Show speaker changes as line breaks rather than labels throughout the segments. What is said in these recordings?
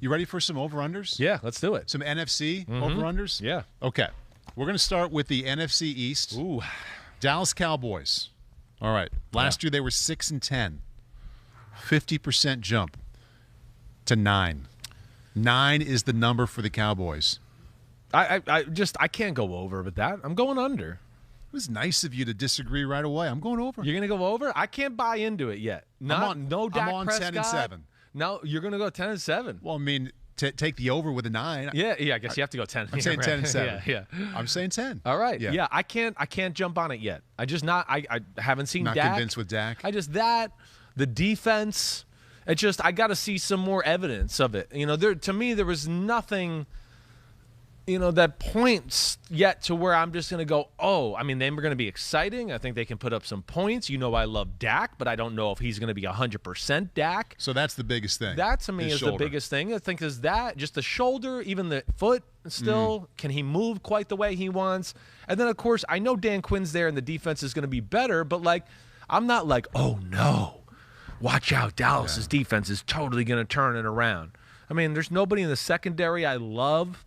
You ready for some over-unders?
Yeah, let's do it.
Some NFC over-unders?
Yeah.
Okay. We're going to start with the NFC East.
Ooh.
Dallas Cowboys. All right. Last year they were 6-10. 50% jump to 9. 9 is the number for the Cowboys.
I can't go over with that. I'm going under.
It was nice of you to disagree right away. I'm going over.
You're going to go over? I can't buy into it yet. No Dak
I'm on
Prescott.
10-7.
No, you're going to go 10-7.
Well, I mean, take the over with a 9.
Yeah, I guess you have to go 10.
I'm saying 10-7.
Yeah.
I'm saying 10.
All right. Yeah, I can't jump on it yet. I haven't seen
Not
Dak.
convinced with Dak.
The defense. I got to see some more evidence of it. To me there was nothing that points yet to where I'm just going to go, oh, I mean, they were going to be exciting. I think they can put up some points. I love Dak, but I don't know if he's going to be 100% Dak.
So that's the biggest thing.
That, to me, is the biggest thing. I think is that just the shoulder, even the foot still. Can he move quite the way he wants? And then, of course, I know Dan Quinn's there and the defense is going to be better, but, I'm not like, oh, no, watch out, Dallas's defense is totally going to turn it around. I mean, there's nobody in the secondary I love.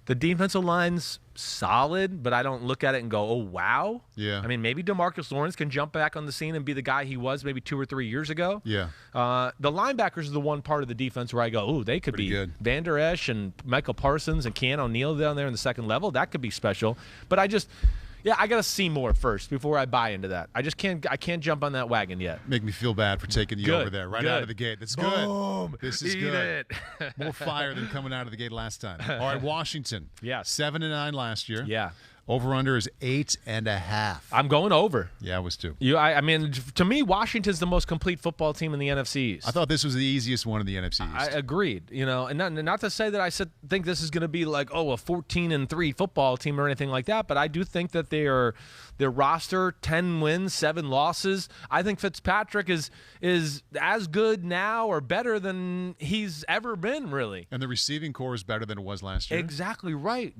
The defensive line's solid, but I don't look at it and go, oh, wow.
Yeah.
I mean, maybe DeMarcus Lawrence can jump back on the scene and be the guy he was maybe 2 or 3 years ago.
Yeah.
The linebackers are the one part of the defense where I go, oh, they could
Pretty
be
good.
Van Der Esch and Michael Parsons and Keanu O'Neal down there in the second level. That could be special. But I got to see more first before I buy into that. I can't jump on that wagon yet.
Make me feel bad for taking you over there right out of the gate. That's good.
Boom.
This is
Eat
good.
it.
More fire than coming out of the gate last time. All right, Washington.
Yes.
7-9 last year.
Yeah.
Over-under is 8.5.
I'm going over.
Yeah, I was too.
I mean, to me, Washington's the most complete football team in the NFC East.
I thought this was the easiest one in the NFC East.
I agreed. And not to say that I think this is going to be like, a 14-3 football team or anything like that, but I do think that their roster, 10 wins, 7 losses. I think Fitzpatrick is as good now or better than he's ever been, really.
And the receiving core is better than it was last year.
Exactly right.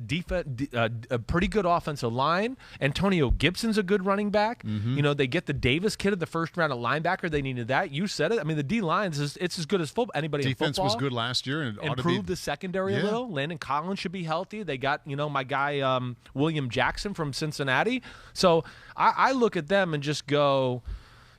A pretty good offensive line. Antonio Gibson's a good running back. They get the Davis kid at the first round of linebacker. They needed that. You said it. I mean, the D-line it's as good as anybody in football.
Defense was good last year. And
improved the secondary a little. Landon Collins should be healthy. They got, my guy William Jackson from Cincinnati. So I look at them and just go,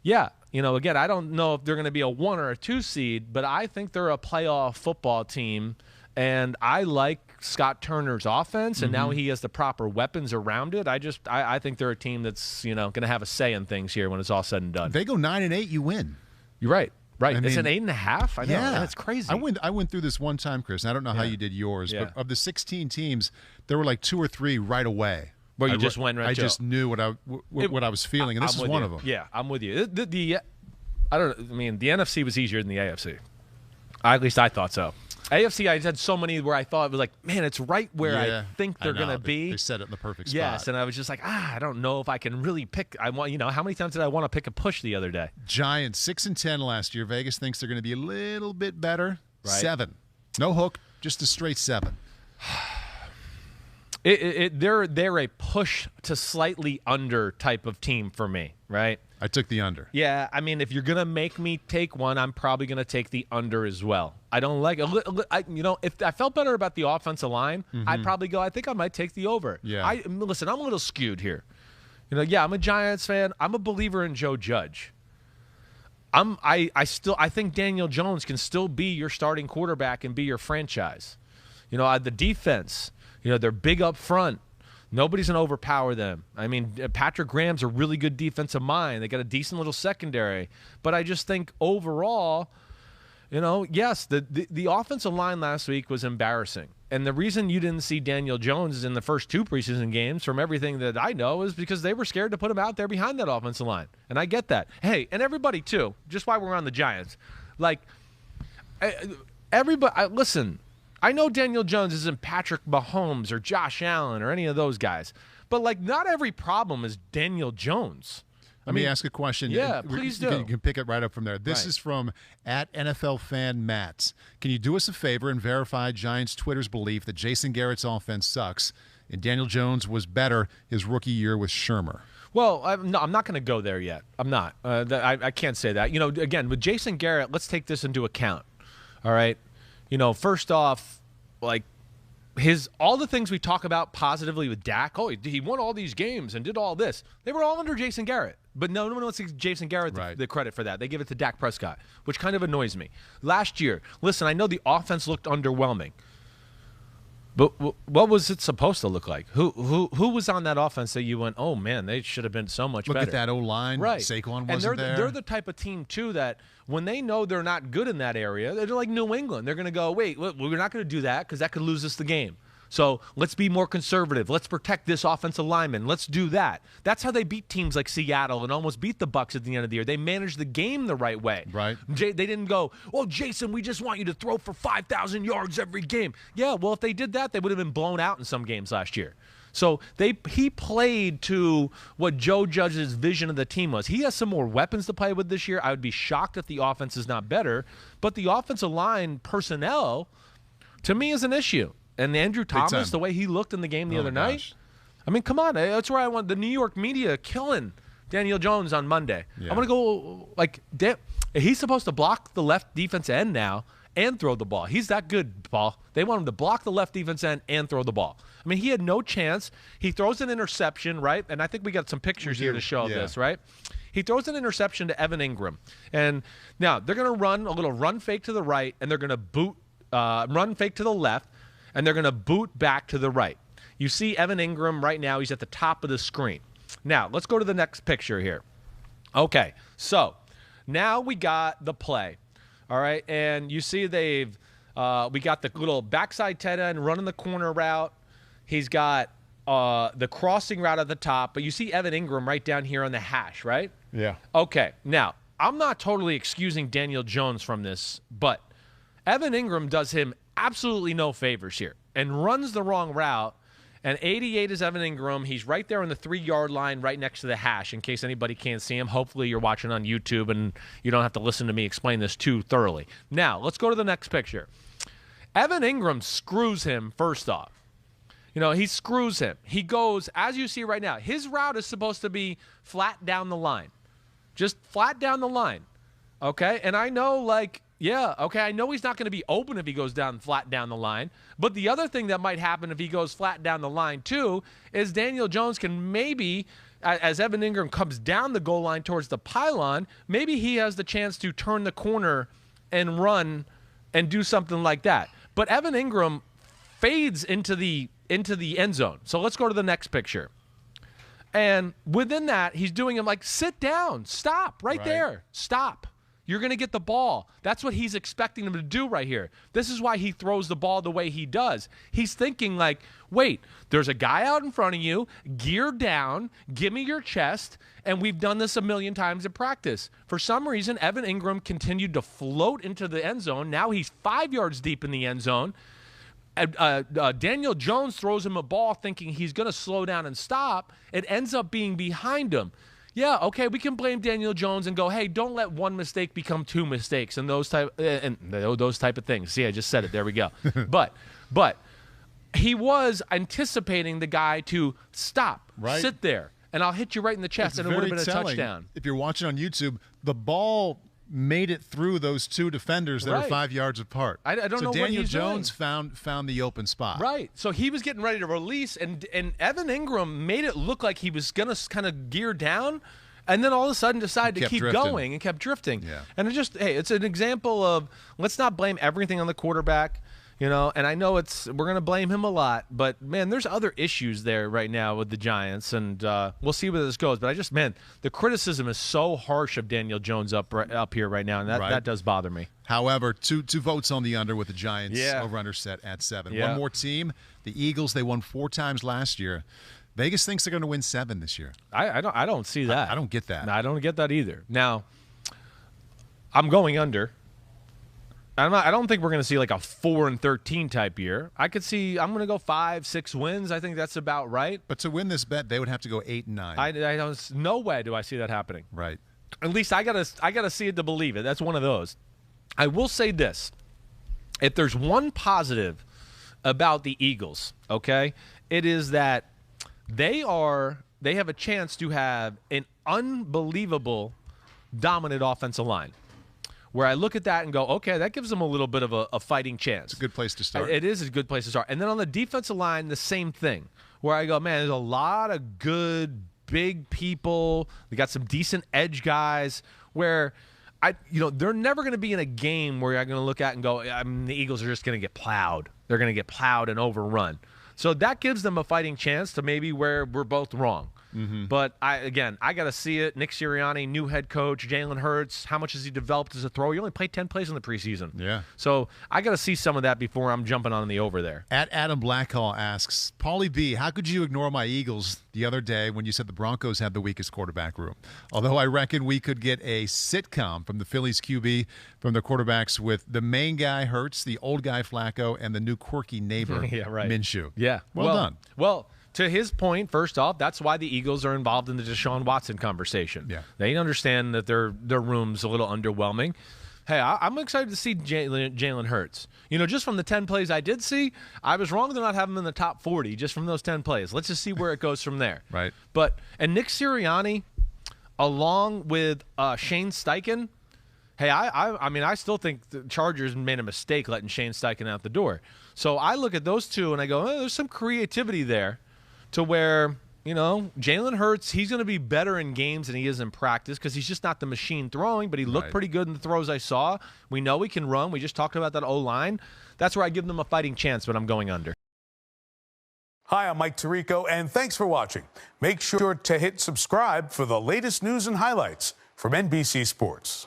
yeah, again, I don't know if they're going to be a 1 or a 2 seed, but I think they're a playoff football team. And I like Scott Turner's offense, and now he has the proper weapons around it. I think they're a team that's going to have a say in things here when it's all said and done.
They go 9-8, you win.
You're right. Right.
I
It's
mean,
an 8.5. I know.
Yeah.
That's crazy.
I went through this one time, Chris, and I don't know how you did yours, but of the 16 teams, there were like 2 or 3 right away.
Where you just went right
I
to
just knew what I was feeling, and this is one of them.
Yeah, I'm with you. I mean, the NFC was easier than the AFC. At least I thought so. AFC, I had so many where I thought it was like, man, it's right where I think they're going to be.
They set it in the perfect spot.
Yes, and I was just like, I don't know if I can really pick. How many times did I want to pick a push the other day?
Giants 6-10 last year. Vegas thinks they're going to be a little bit better.
Right.
7, no hook, just a straight 7.
They're a push to slightly under type of team for me, right?
I took the under.
Yeah, I mean, if you're going to make me take one, I'm probably going to take the under as well. I don't like it. If I felt better about the offensive line, I'd probably go, I think I might take the over.
Yeah.
Listen, I'm a little skewed here. I'm a Giants fan. I'm a believer in Joe Judge. I think Daniel Jones can still be your starting quarterback and be your franchise. The defense, they're big up front. Nobody's going to overpower them. I mean, Patrick Graham's a really good defensive mind. They got a decent little secondary. But I just think overall, yes, the offensive line last week was embarrassing. And the reason you didn't see Daniel Jones in the first 2 preseason games, from everything that I know, is because they were scared to put him out there behind that offensive line. And I get that. Hey, and everybody, too, just while we're on the Giants, listen, I know Daniel Jones isn't Patrick Mahomes or Josh Allen or any of those guys, but not every problem is Daniel Jones.
Let me ask a question.
Yeah, please do.
You can pick it right up from there. This is from @NFLFanMatt. Can you do us a favor and verify Giants Twitter's belief that Jason Garrett's offense sucks and Daniel Jones was better his rookie year with Shermer?
Well, I'm not going to go there yet. I'm not. I can't say that. Again, with Jason Garrett, let's take this into account. All right? first off, like all the things we talk about positively with Dak. Oh, he won all these games and did all this. They were all under Jason Garrett. But no one wants to give Jason Garrett the credit for that. They give it to Dak Prescott, which kind of annoys me. Last year, listen, I know the offense looked underwhelming. But what was it supposed to look like? Who was on that offense that you went, oh, man, they should have been so much better?
Look at that O-line.
Right.
Saquon wasn't there.
They're the type of team, too, that when they know they're not good in that area, they're like New England. They're going to go, wait, we're not going to do that because that could lose us the game. So let's be more conservative. Let's protect this offensive lineman. Let's do that. That's how they beat teams like Seattle and almost beat the Bucs at the end of the year. They managed the game the right way.
Right.
They didn't go, well, Jason, we just want you to throw for 5,000 yards every game. Yeah, well, if they did that, they would have been blown out in some games last year. So he played to what Joe Judge's vision of the team was. He has some more weapons to play with this year. I would be shocked if the offense is not better. But the offensive line personnel, to me, is an issue. And Andrew Thomas, the way he looked in the game the other night, I mean, come on. That's where I want the New York media killing Daniel Jones on Monday. Yeah. I want to go, like, he's supposed to block the left defense end now and throw the ball. He's that good, Paul. They want him to block the left defense end and throw the ball. I mean, he had no chance. He throws an interception, right? And I think we got some pictures here to show this, right? He throws an interception to Evan Ingram. And now they're going to run a little run fake to the right, and they're going to run fake to the left, and they're going to boot back to the right. You see Evan Ingram right now. He's at the top of the screen. Now, let's go to the next picture here. Okay, so now we got the play. All right, and you see we got the little backside tight end running the corner route. He's got the crossing route at the top, but you see Evan Ingram right down here on the hash, right?
Yeah.
Okay, now, I'm not totally excusing Daniel Jones from this, but Evan Ingram does him absolutely no favors here and runs the wrong route. And 88 is Evan Ingram. He's right there on the 3-yard line right next to the hash in case anybody can't see him. Hopefully you're watching on YouTube and you don't have to listen to me explain this too thoroughly. Now, let's go to the next picture. Evan Ingram screws him first off. He screws him. He goes, as you see right now, his route is supposed to be flat down the line. Just flat down the line. Okay? And I know, I know he's not going to be open if he goes flat down the line. But the other thing that might happen if he goes flat down the line, too, is Daniel Jones can maybe, as Evan Ingram comes down the goal line towards the pylon, maybe he has the chance to turn the corner and run and do something like that. But Evan Ingram fades into the end zone. So let's go to the next picture. And within that, he's doing him like, sit down, stop, right there, stop. You're going to get the ball. That's what he's expecting him to do right here. This is why he throws the ball the way he does. He's thinking like, wait, there's a guy out in front of you, gear down, give me your chest, and we've done this a million times in practice. For some reason, Evan Ingram continued to float into the end zone. Now he's 5 yards deep in the end zone. Daniel Jones throws him a ball thinking he's going to slow down and stop. It ends up being behind him. Yeah, okay, we can blame Daniel Jones and go, hey, don't let one mistake become two mistakes and those type of things. See, I just said it. There we go. But he was anticipating the guy to stop, sit there, and I'll hit you right in the chest, and it would have been a touchdown.
If you're watching on YouTube, the ball made it through those two defenders that are 5 yards apart.
I don't know what
Daniel
he's
Jones
doing.
found the open spot.
Right. So he was getting ready to release, and Evan Ingram made it look like he was going to kind of gear down, and then all of a sudden decided to keep going and kept drifting.
Yeah.
And it's an example of let's not blame everything on the quarterback. And I know we're going to blame him a lot, but, man, there's other issues there right now with the Giants, and we'll see where this goes. But the criticism is so harsh of Daniel Jones up here right now, and that does bother me.
However, two votes on the under with the Giants over-under set at 7.
Yeah.
One more team, the Eagles. They won 4 times last year. Vegas thinks they're going to win 7 this year.
I don't see that.
I don't get that.
No, I don't get that either. Now, I'm going under. I don't think we're going to see like a 4-13 type year. I'm going to go 5-6 wins. I think that's about right.
But to win this bet, they would have to go 8-9.
I don't. No way do I see that happening.
Right.
At least I gotta see it to believe it. That's one of those. I will say this: if there's one positive about the Eagles, okay, it is that they have a chance to have an unbelievable dominant offensive line. where I look at that and go, okay, that gives them a little bit of a fighting chance.
It's a good place to start.
It is a good place to start. And then on the defensive line, the same thing, where I go, man, there's a lot of good, big people. They got some decent edge guys where they're never going to be in a game where I'm going to look at and go, the Eagles are just going to get plowed. They're going to get plowed and overrun. So that gives them a fighting chance to maybe where we're both wrong. But I got to see it. Nick Sirianni, new head coach, Jalen Hurts. How much has he developed as a thrower? He only played 10 plays in the preseason.
Yeah.
So I got to see some of that before I'm jumping on the over there.
At Adam Blackhall asks, Paulie B, how could you ignore my Eagles the other day when you said the Broncos had the weakest quarterback room? Although I reckon we could get a sitcom from the Phillies QB from the quarterbacks with the main guy Hurts, the old guy Flacco, and the new quirky neighbor Minshew.
Yeah.
Well done.
Well, to his point, first off, that's why the Eagles are involved in the Deshaun Watson conversation.
Yeah.
They understand that their room's a little underwhelming. Hey, I'm excited to see Jalen Hurts. Just from the 10 plays I did see, I was wrong to not have him in the top 40 just from those 10 plays. Let's just see where it goes from there.
Right.
And Nick Sirianni, along with Shane Steichen, hey, I still think the Chargers made a mistake letting Shane Steichen out the door. So I look at those two and I go, there's some creativity there to where, Jalen Hurts, he's going to be better in games than he is in practice because he's just not the machine throwing, but he looked pretty good in the throws I saw. We know he can run. We just talked about that O-line. That's where I give them a fighting chance, but I'm going under.
Hi, I'm Mike Tirico, and thanks for watching. Make sure to hit subscribe for the latest news and highlights from NBC Sports.